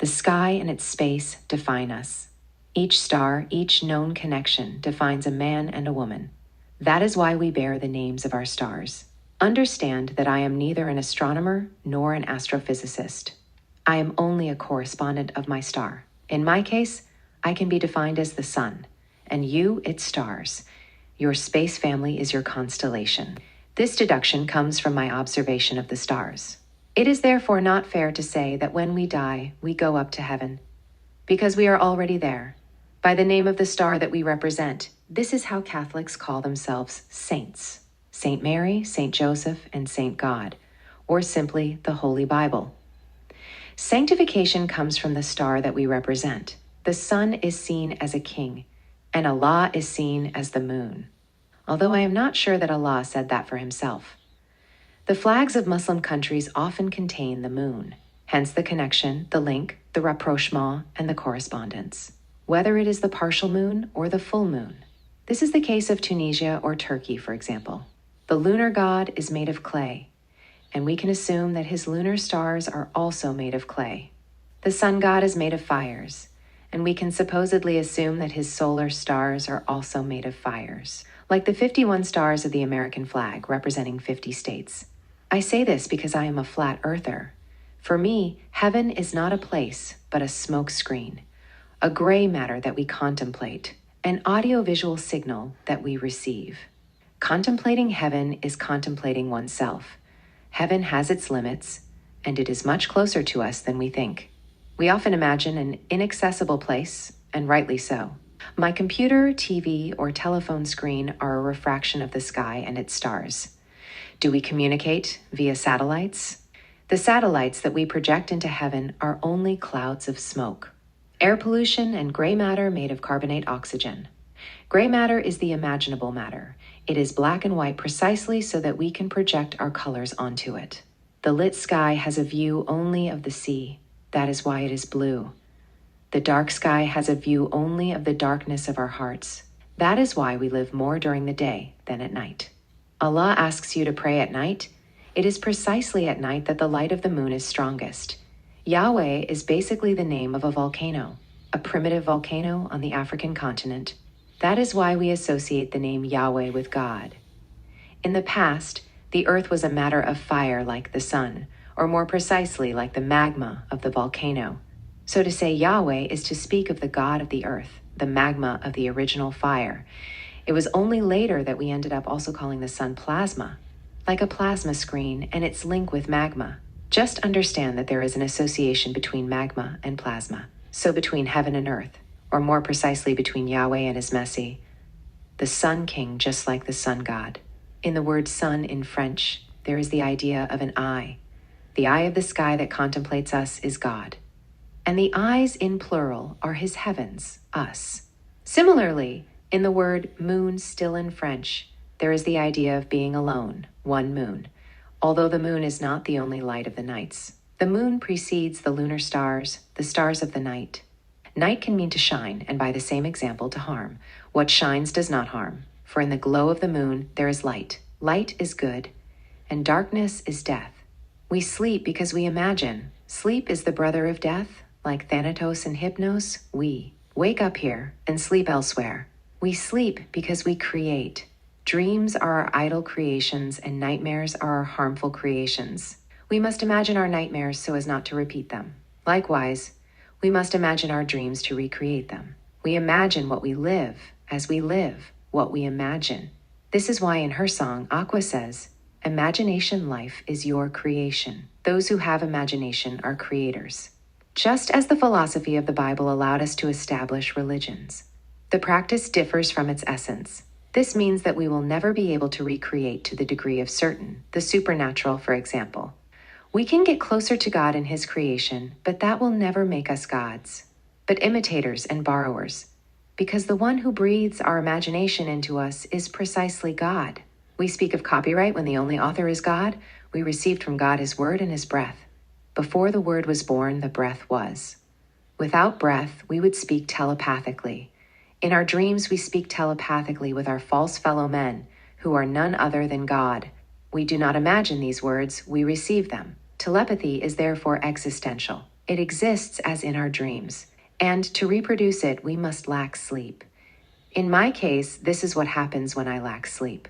The sky and its space define us. Each star, each known connection defines a man and a woman. That is why we bear the names of our stars. Understand that I am neither an astronomer nor an astrophysicist. I am only a correspondent of my star. In my case, I can be defined as the sun, and you its stars. Your space family is your constellation. This deduction comes from my observation of the stars. It is therefore not fair to say that when we die, we go up to heaven, because we are already there. By the name of the star that we represent, this is how Catholics call themselves saints. Saint Mary, Saint Joseph, and Saint God, or simply the Holy Bible. Sanctification comes from the star that we represent. The sun is seen as a king, and Allah is seen as the moon. Although I am not sure that Allah said that for himself. The flags of Muslim countries often contain the moon, hence the connection, the link, the rapprochement, and the correspondence, whether it is the partial moon or the full moon. This is the case of Tunisia or Turkey, for example. The lunar god is made of clay, and we can assume that his lunar stars are also made of clay. The sun god is made of fires, and we can supposedly assume that his solar stars are also made of fires, like the 51 stars of the American flag representing 50 states. I say this because I am a flat earther. For me, heaven is not a place, but a smoke screen, a gray matter that we contemplate, an audiovisual signal that we receive. Contemplating heaven is contemplating oneself. Heaven has its limits, and it is much closer to us than we think. We often imagine an inaccessible place, and rightly so. My computer, TV, or telephone screen are a refraction of the sky and its stars. Do we communicate via satellites? The satellites that we project into heaven are only clouds of smoke, air pollution, and gray matter made of carbonate oxygen. Gray matter is the imaginable matter. It is black and white precisely so that we can project our colors onto it. The lit sky has a view only of the sea. That is why it is blue. The dark sky has a view only of the darkness of our hearts. That is why we live more during the day than at night. Allah asks you to pray at night. It is precisely at night that the light of the moon is strongest. Yahweh is basically the name of a volcano, a primitive volcano on the African continent. That is why we associate the name Yahweh with God. In the past, the earth was a matter of fire like the sun, or more precisely like the magma of the volcano. So to say Yahweh is to speak of the God of the earth, the magma of the original fire. It was only later that we ended up also calling the sun plasma, like a plasma screen and its link with magma. Just understand that there is an association between magma and plasma, so between heaven and earth, or more precisely between Yahweh and his Messi, the sun king just like the sun god. In the word sun in French, there is the idea of an eye. The eye of the sky that contemplates us is God. And the eyes in plural are his heavens, us. Similarly, in the word moon still in French, there is the idea of being alone, one moon, although the moon is not the only light of the nights. The moon precedes the lunar stars, the stars of the night. Night can mean to shine, and by the same example to harm. What shines does not harm, for in the glow of the moon there is light. Light is good, and darkness is death. We sleep because we imagine. Sleep is the brother of death, like Thanatos and Hypnos. We wake up here and sleep elsewhere. We sleep because we create. Dreams are our idle creations, and nightmares are our harmful creations. We must imagine our nightmares so as not to repeat them. Likewise, we must imagine our dreams to recreate them. We imagine what we live as we live what we imagine. This is why in her song, Aqua says, "Imagination life is your creation. Those who have imagination are creators." Just as the philosophy of the Bible allowed us to establish religions, the practice differs from its essence. This means that we will never be able to recreate to the degree of certain, the supernatural, for example. We can get closer to God in his creation, but that will never make us gods, but imitators and borrowers, because the one who breathes our imagination into us is precisely God. We speak of copyright when the only author is God. We received from God his word and his breath. Before the word was born, the breath was. Without breath, we would speak telepathically. In our dreams, we speak telepathically with our false fellow men, who are none other than God. We do not imagine these words, we receive them. Telepathy is therefore existential. It exists as in our dreams, and to reproduce it, we must lack sleep. In my case, this is what happens when I lack sleep.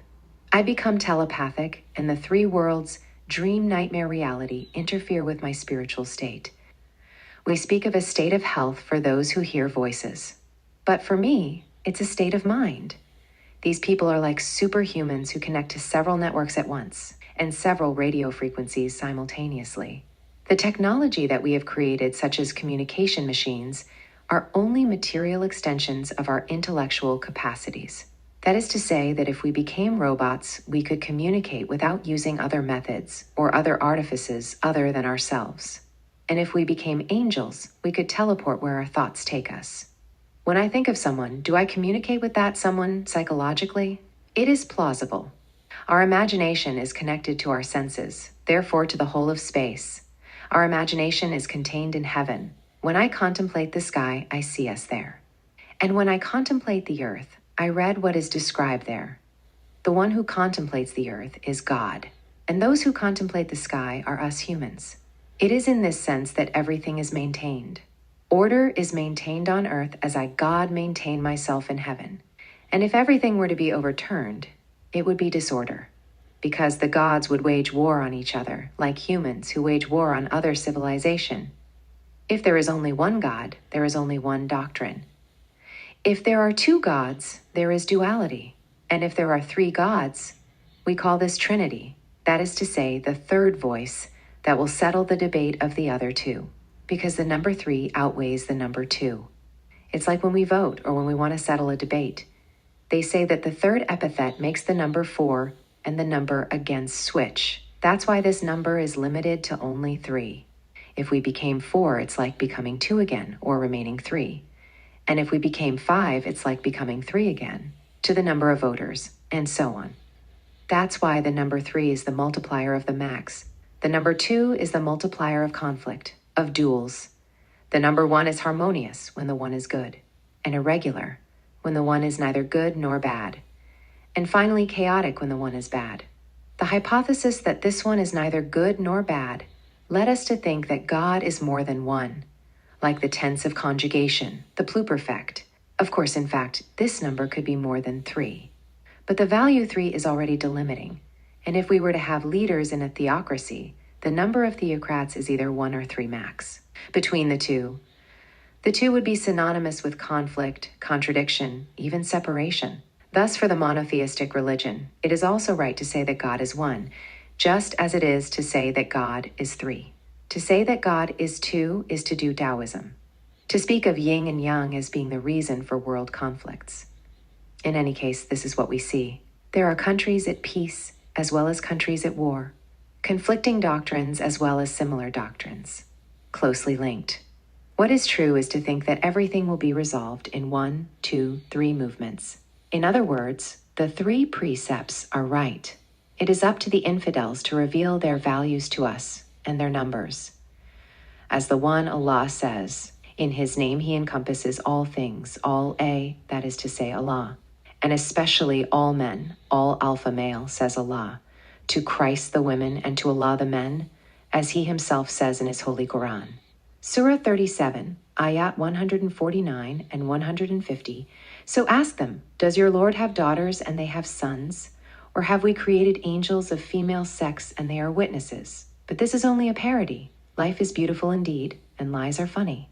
I become telepathic, and the three worlds, dream, nightmare, reality, interfere with my spiritual state. We speak of a state of health for those who hear voices. But for me, it's a state of mind. These people are like superhumans who connect to several networks at once and several radio frequencies simultaneously. The technology that we have created, such as communication machines, are only material extensions of our intellectual capacities. That is to say that if we became robots, we could communicate without using other methods or other artifices other than ourselves. And if we became angels, we could teleport where our thoughts take us. When I think of someone, do I communicate with that someone psychologically? It is plausible. Our imagination is connected to our senses, therefore to the whole of space. Our imagination is contained in heaven. When I contemplate the sky, I see us there. And when I contemplate the earth, I read what is described there. The one who contemplates the earth is God, and those who contemplate the sky are us humans. It is in this sense that everything is maintained. Order is maintained on earth as I, God, maintain myself in heaven. And if everything were to be overturned, it would be disorder, because the gods would wage war on each other, like humans who wage war on other civilization. If there is only one God, there is only one doctrine. If there are two gods, there is duality. And if there are three gods, we call this Trinity. That is to say, the third voice that will settle the debate of the other two, because the number 3 outweighs the number 2. It's like when we vote or when we want to settle a debate. They say that the third epithet makes the number 4 and the number against switch. That's why this number is limited to only 3. If we became 4, it's like becoming 2 again, or remaining 3. And if we became 5, it's like becoming 3 again, to the number of voters, and so on. That's why the number 3 is the multiplier of the max. The number 2 is the multiplier of conflict, of duels. The number 1 is harmonious when the 1 is good, and irregular when the 1 is neither good nor bad, and finally chaotic when the 1 is bad. The hypothesis that this one is neither good nor bad led us to think that God is more than one, like the tense of conjugation, the pluperfect. Of course, in fact, this number could be more than 3. But the value 3 is already delimiting, and if we were to have leaders in a theocracy, the number of theocrats is either 1 or 3 max. Between the two would be synonymous with conflict, contradiction, even separation. Thus, for the monotheistic religion, it is also right to say that God is 1, just as it is to say that God is 3. To say that God is 2 is to do Taoism. To speak of yin and yang as being the reason for world conflicts. In any case, this is what we see. There are countries at peace as well as countries at war, conflicting doctrines as well as similar doctrines, closely linked. What is true is to think that everything will be resolved in 1, 2, 3 movements. In other words, the 3 precepts are right. It is up to the infidels to reveal their values to us and their numbers. As the one Allah says, in His name He encompasses all things, all A, that is to say Allah, and especially all men, all alpha male, says Allah, to Christ the women and to Allah the men, as He Himself says in His Holy Quran. Surah 37, Ayat 149 and 150. So ask them, does your Lord have daughters and they have sons? Or have we created angels of female sex and they are witnesses? But this is only a parody. Life is beautiful indeed, and lies are funny.